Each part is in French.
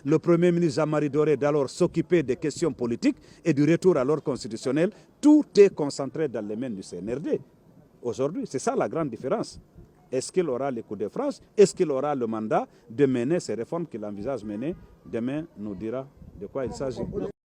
Le Premier ministre Jean-Marie Doré d'alors s'occuper des questions politiques et du retour à l'ordre constitutionnel. Tout est concentré dans les mains du CNRD. Aujourd'hui, c'est ça la grande différence. Est-ce qu'il aura les coups de France? Est-ce qu'il aura le mandat de mener ces réformes qu'il envisage mener? Demain nous dira de quoi il s'agit.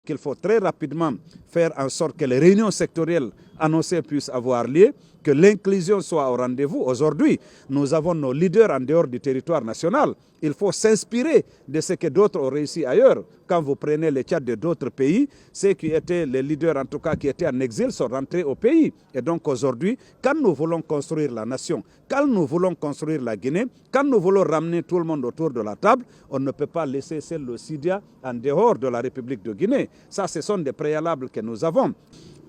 Qu'il faut très rapidement faire en sorte que les réunions sectorielles annoncées puissent avoir lieu, que l'inclusion soit au rendez-vous. Aujourd'hui, nous avons nos leaders en dehors du territoire national. Il faut s'inspirer de ce que d'autres ont réussi ailleurs. Quand vous prenez les cas de d'autres pays, ceux qui étaient les leaders, en tout cas qui étaient en exil, sont rentrés au pays. Et donc aujourd'hui, quand nous voulons construire la nation, quand nous voulons construire la Guinée, quand nous voulons ramener tout le monde autour de la table, on ne peut pas laisser seul le Sidia en dehors de la République de Guinée. Ça, ce sont des préalables que nous avons.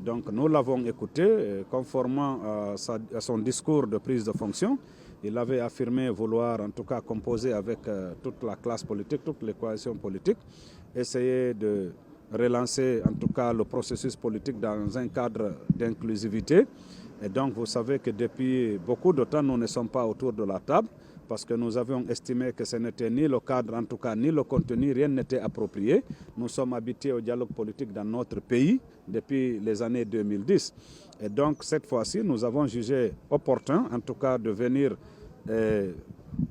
Donc nous l'avons écouté, conformément à son discours de prise de fonction. Il avait affirmé vouloir en tout cas composer avec toute la classe politique, toutes les coalitions politiques, essayer de relancer en tout cas le processus politique dans un cadre d'inclusivité. Et donc vous savez que depuis beaucoup de temps, nous ne sommes pas autour de la table parce que nous avions estimé que ce n'était ni le cadre, en tout cas ni le contenu, rien n'était approprié. Nous sommes habitués au dialogue politique dans notre pays depuis les années 2010. Et donc cette fois-ci, nous avons jugé opportun, en tout cas, de venir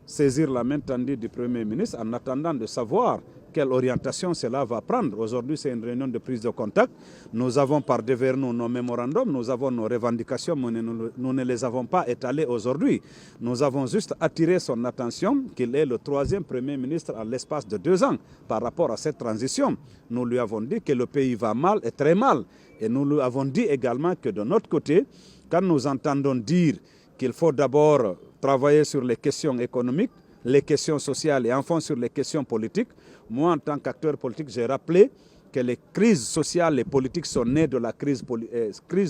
saisir la main tendue du Premier ministre en attendant de savoir quelle orientation cela va prendre. Aujourd'hui, c'est une réunion de prise de contact. Nous avons par devers nous nos mémorandums, nous avons nos revendications, mais nous ne les avons pas étalées aujourd'hui. Nous avons juste attiré son attention qu'il est le troisième Premier ministre en l'espace de 2 ans par rapport à cette transition. Nous lui avons dit que le pays va mal et très mal. Et nous lui avons dit également que de notre côté, quand nous entendons dire qu'il faut d'abord travailler sur les questions économiques, les questions sociales et enfin sur les questions politiques. Moi, en tant qu'acteur politique, j'ai rappelé que les crises sociales et politiques sont nées de la crise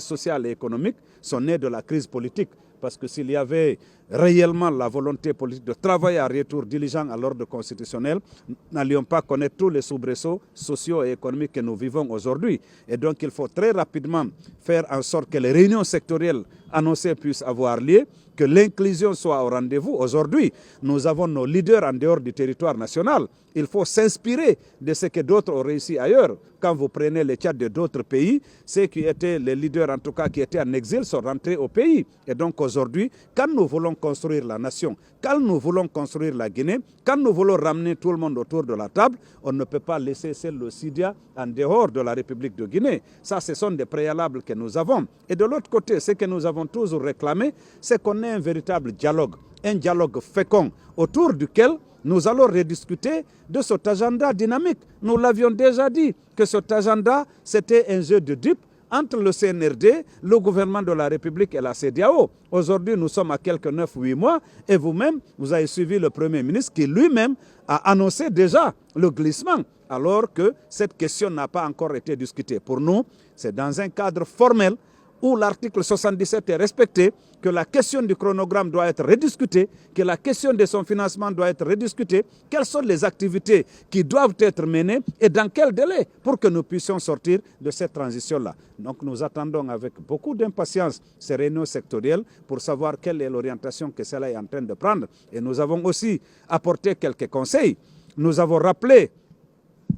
sociale et économique, sont nées de la crise politique. Parce que s'il y avait réellement la volonté politique de travailler à retour diligent à l'ordre constitutionnel, nous n'allions pas connaître tous les soubresauts sociaux et économiques que nous vivons aujourd'hui. Et donc il faut très rapidement faire en sorte que les réunions sectorielles annoncées puissent avoir lieu, que l'inclusion soit au rendez-vous. Aujourd'hui, nous avons nos leaders en dehors du territoire national. Il faut s'inspirer de ce que d'autres ont réussi ailleurs. Quand vous prenez les cas de d'autres pays, ceux qui étaient les leaders, en tout cas qui étaient en exil, sont rentrés au pays. Et donc aujourd'hui, quand nous voulons construire la nation, quand nous voulons construire la Guinée, quand nous voulons ramener tout le monde autour de la table, on ne peut pas laisser seul le Sidia en dehors de la République de Guinée. Ça, ce sont des préalables que nous avons. Et de l'autre côté, ce que nous avons toujours réclamé, c'est qu'on ait un véritable dialogue, un dialogue fécond autour duquel nous allons rediscuter de cet agenda dynamique. Nous l'avions déjà dit que cet agenda, c'était un jeu de dupes entre le CNRD, le gouvernement de la République et la CEDEAO. Aujourd'hui, nous sommes à quelques 9-8 mois et vous-même, vous avez suivi le Premier ministre qui lui-même a annoncé déjà le glissement alors que cette question n'a pas encore été discutée. Pour nous, c'est dans un cadre formel où l'article 77 est respecté, que la question du chronogramme doit être rediscutée, que la question de son financement doit être rediscutée, quelles sont les activités qui doivent être menées et dans quel délai pour que nous puissions sortir de cette transition-là. Donc nous attendons avec beaucoup d'impatience ces réunions sectorielles pour savoir quelle est l'orientation que cela est en train de prendre. Et nous avons aussi apporté quelques conseils. Nous avons rappelé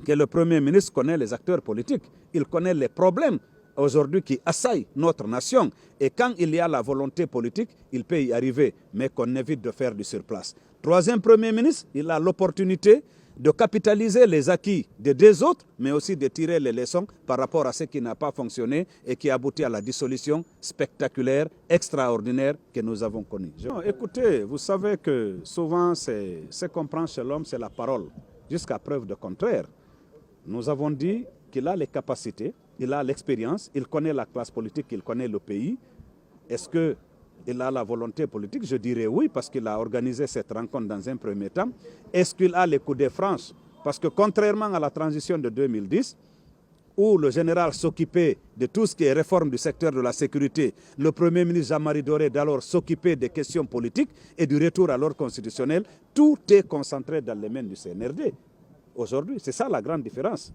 que le Premier ministre connaît les acteurs politiques, il connaît les problèmes aujourd'hui qui assaillent notre nation. Et quand il y a la volonté politique, il peut y arriver, mais qu'on évite de faire du surplace. Troisième Premier ministre, il a l'opportunité de capitaliser les acquis des 2 autres, mais aussi de tirer les leçons par rapport à ce qui n'a pas fonctionné et qui aboutit à la dissolution spectaculaire, extraordinaire que nous avons connue. Écoutez, vous savez que souvent, ce qu'on prend chez l'homme, c'est la parole, jusqu'à preuve de contraire. Nous avons dit qu'il a les capacités, il a l'expérience, il connaît la classe politique, il connaît le pays. Est-ce qu'il a la volonté politique? Je dirais oui, parce qu'il a organisé cette rencontre dans un premier temps. Est-ce qu'il a les coups de France? Parce que contrairement à la transition de 2010, où le général s'occupait de tout ce qui est réforme du secteur de la sécurité, le Premier ministre Jean-Marie Doré d'alors s'occupait des questions politiques et du retour à l'ordre constitutionnel, tout est concentré dans les mains du CNRD. Aujourd'hui, c'est ça la grande différence.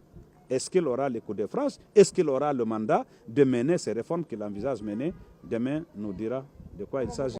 Est-ce qu'il aura les coups de France? Est-ce qu'il aura le mandat de mener ces réformes qu'il envisage mener? Demain nous dira de quoi il s'agit.